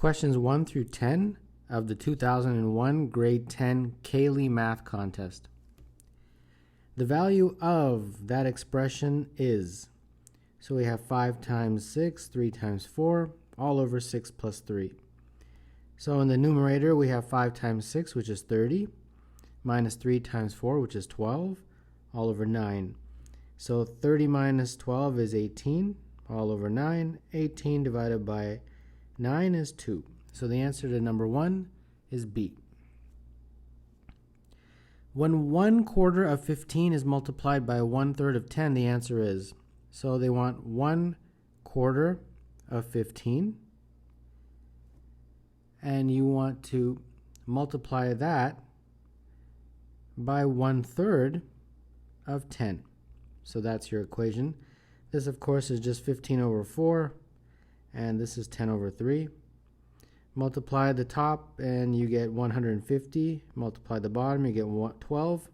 questions 1 through 10 of the 2001 Grade 10 Cayley Math Contest. The value of that expression is, so we have 5 times 6, 3 times 4, all over 6 plus 3. So in the numerator, we have 5 times 6, which is 30, minus 3 times 4, which is 12, all over 9. So 30 minus 12 is 18, all over 9. 18 divided by 9 is 2. So the answer to number 1 is B. When 1/4 of 15 is multiplied by 1/3 of 10, the answer is, so they want 1/4 of 15, and you want to multiply that by 1/3 of 10. So that's your equation. This, of course, is just 15 over 4, and this is 10 over 3. Multiply the top, and you get 150. Multiply the bottom, you get 12.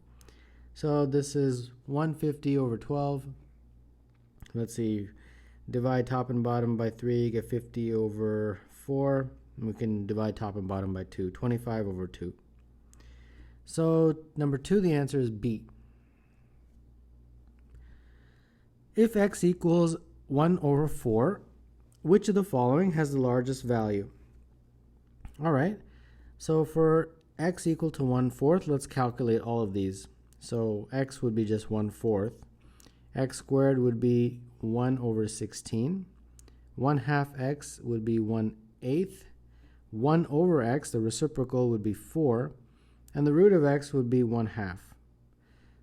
So this is 150 over 12. Let's see, divide top and bottom by 3, you get 50 over 4. And we can divide top and bottom by 2, 25 over 2. So number 2, the answer is B. If x equals 1 over 4, which of the following has the largest value? All right, so for x equal to 1/4, let's calculate all of these. So x would be just 1/4. X squared would be 1 over 16. 1/2 x would be 1/8. 1 over x, the reciprocal, would be 4. And the root of x would be 1/2.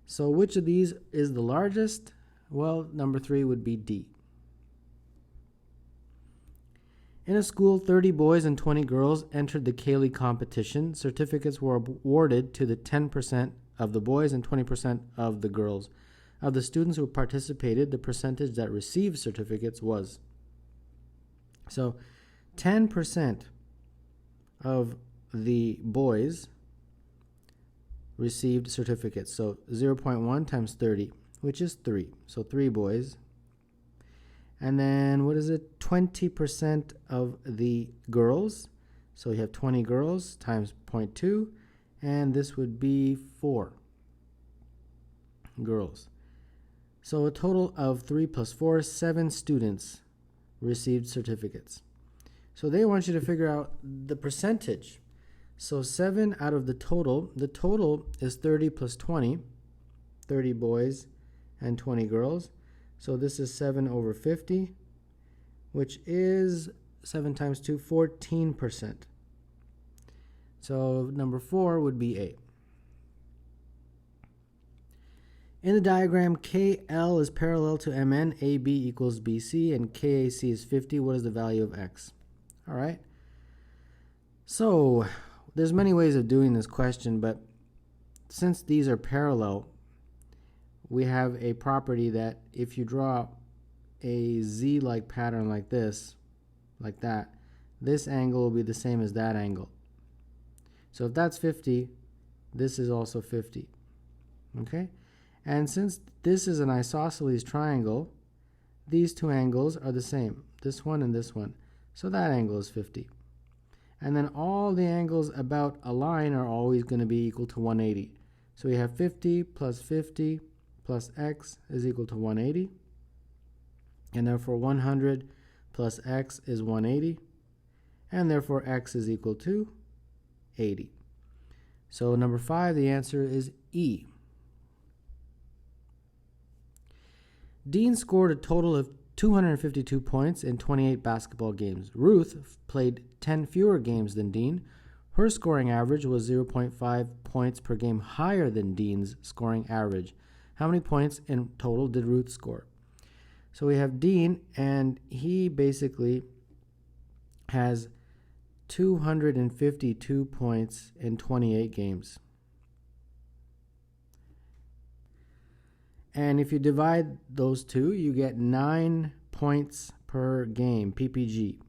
So which of these is the largest? Well, number 3 would be D. In a school, 30 boys and 20 girls entered the Cayley competition. Certificates were awarded to the 10% of the boys and 20% of the girls. Of the students who participated, the percentage that received certificates was. So 10% of the boys received certificates. So 0.1 times 30, which is 3. So 3 boys. And then, what is it? 20% of the girls. So you have 20 girls times 0.2, and this would be 4 girls. So a total of 3 plus 4, 7 students received certificates. So they want you to figure out the percentage. So 7 out of the total is 30 plus 20, 30 boys and 20 girls. So this is 7 over 50, which is 7 times 2, 14%. So number 4 would be A. In the diagram, KL is parallel to MN, AB equals BC, and KAC is 50. What is the value of X? All right. So there's many ways of doing this question, but since these are parallel, we have a property that if you draw a Z-like pattern like this, like that, this angle will be the same as that angle. So if that's 50, this is also 50. Okay? And since this is an isosceles triangle, these two angles are the same, this one and this one. So that angle is 50. And then all the angles about a line are always going to be equal to 180. So we have 50 plus 50 plus x is equal to 180, and therefore 100 plus x is 180, and therefore x is equal to 80. So number 5, the answer is E. Dean scored a total of 252 points in 28 basketball games. Ruth played 10 fewer games than Dean. Her scoring average was 0.5 points per game higher than Dean's scoring average. How many points in total did Ruth score? So we have Dean, and he basically has 252 points in 28 games. And if you divide those two, you get 9 points per game, PPG.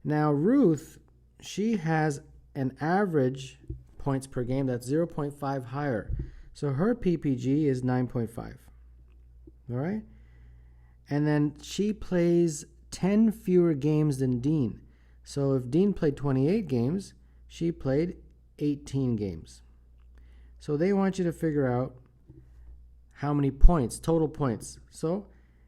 Now Ruth, she has an average points per game that's 0.5 higher. So her PPG is 9.5. All right? And then she plays 10 fewer games than Dean. So if Dean played 28 games, she played 18 games. So they want you to figure out how many points, total points. So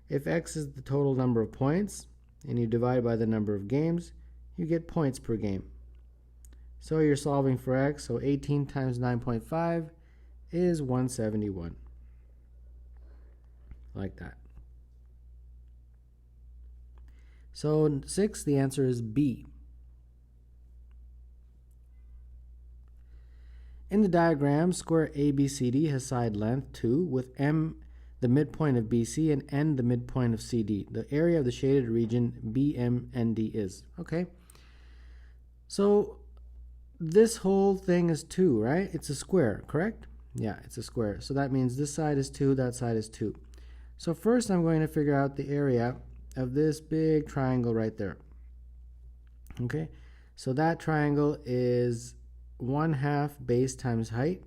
if x is the total number of points and you divide by the number of games, you get points per game. So you're solving for x, so 18 times 9.5 is 171. Like that. So 6, the answer is B. In the diagram, square ABCD has side length 2 with M the midpoint of BC and N the midpoint of CD. The area of the shaded region BMND is. Okay. So this whole thing is 2, right? It's a square, correct? Yeah, it's a square. So that means this side is 2, that side is 2. So first I'm going to figure out the area of this big triangle right there. Okay, so that triangle is 1/2 base times height.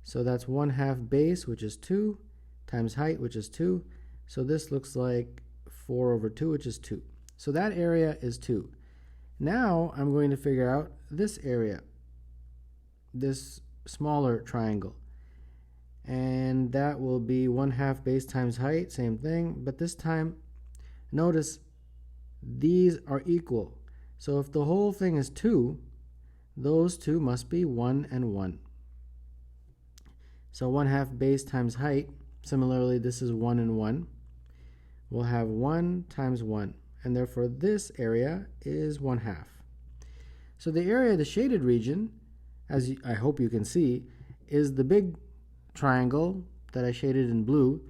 So that's 1/2 base, which is 2, times height, which is 2. So this looks like 4/2, which is 2. So that area is 2. Now I'm going to figure out this area, this smaller triangle. And that will be 1/2 base times height, same thing. But this time, notice these are equal. So if the whole thing is 2, those two must be 1 and 1. So 1/2 base times height, similarly this is 1 and 1. We'll have 1 times 1, and therefore this area is 1/2. So the area of the shaded region, as I hope you can see, is the big triangle that I shaded in blue.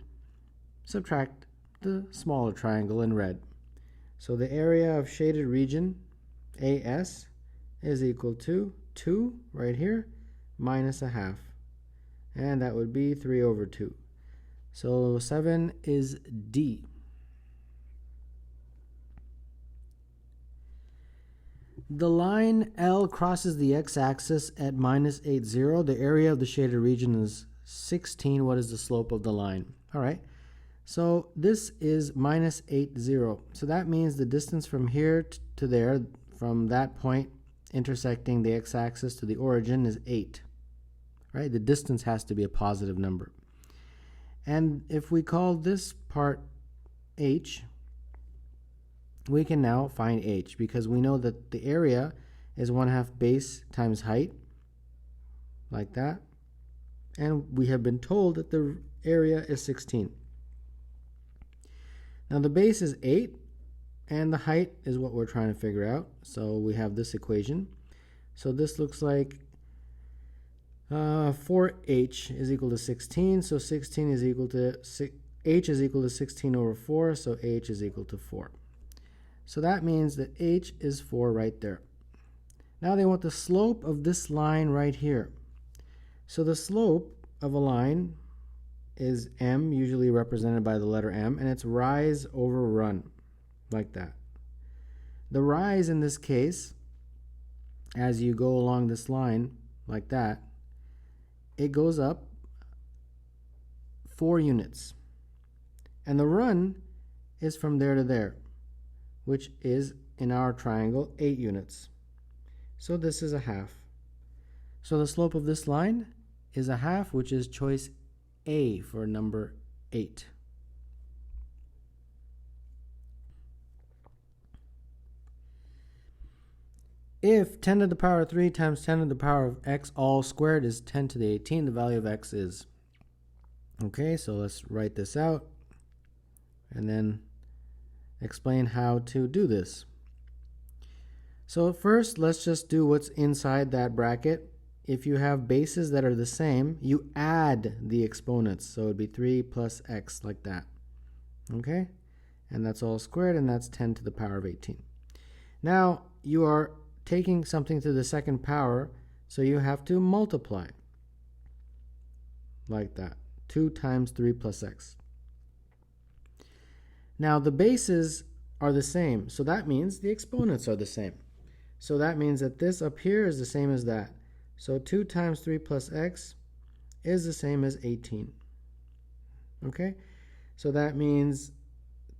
Subtract the smaller triangle in red. So the area of shaded region, AS, is equal to 2 right here minus 1/2. And that would be 3/2. So 7 is D. The line L crosses the x-axis at -8, The area of the shaded region is 16. What is the slope of the line? All right. So this is -8. So that means the distance from here to there, from that point intersecting the x-axis to the origin, is 8. Right? The distance has to be a positive number. And if we call this part H, we can now find H, because we know that the area is 1/2 base times height, like that. And we have been told that the area is 16. Now the base is 8, and the height is what we're trying to figure out. So we have this equation. So this looks like 4h is equal to 16. So 16 is equal to h is equal to 16/4. So h is equal to 4. So that means that h is 4 right there. Now they want the slope of this line right here. So the slope of a line is m, usually represented by the letter m, and it's rise over run, like that. The rise in this case, as you go along this line, like that, it goes up 4 units. And the run is from there to there, which is, in our triangle, 8 units. So this is 1/2. So the slope of this line is 1/2, which is choice A for number 8. If 10 to the power of 3 times 10 to the power of x all squared is 10 to the 18, the value of x is. Okay, so let's write this out and then explain how to do this. So first, let's just do what's inside that bracket. If you have bases that are the same, you add the exponents. So it would be 3 plus x, like that. Okay? And that's all squared, and that's 10 to the power of 18. Now, you are taking something to the second power, so you have to multiply. Like that. 2 times 3 plus x. Now, the bases are the same, so that means the exponents are the same. So that means that this up here is the same as that. So 2 times 3 plus x is the same as 18. Okay? So that means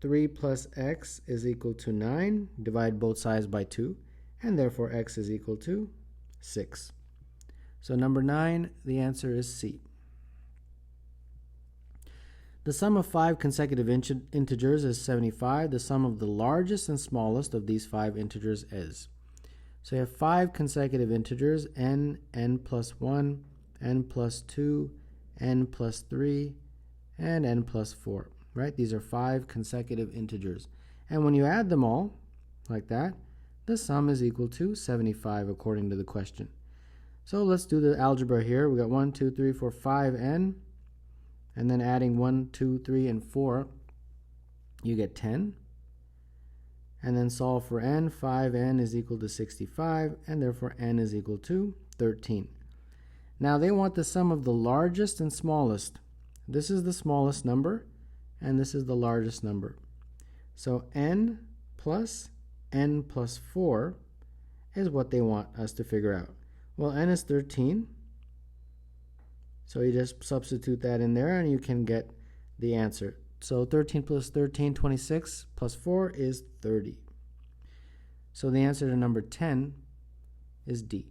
3 plus x is equal to 9. Divide both sides by 2, and therefore x is equal to 6. So number 9, the answer is C. The sum of 5 consecutive integers is 75. The sum of the largest and smallest of these 5 integers is. So you have 5 consecutive integers, n plus 1, n plus 2, n plus 3, and n plus 4. Right? These are 5 consecutive integers. And when you add them all, like that, the sum is equal to 75 according to the question. So let's do the algebra here. We got 1, 2, 3, 4, 5n. And then adding 1, 2, 3, and 4, you get 10. And then solve for n. 5n is equal to 65, and therefore n is equal to 13. Now they want the sum of the largest and smallest. This is the smallest number, and this is the largest number. So n plus 4 is what they want us to figure out. Well, n is 13. So you just substitute that in there and you can get the answer. So 13 plus 13, 26, plus 4 is 30. So the answer to number 10 is D.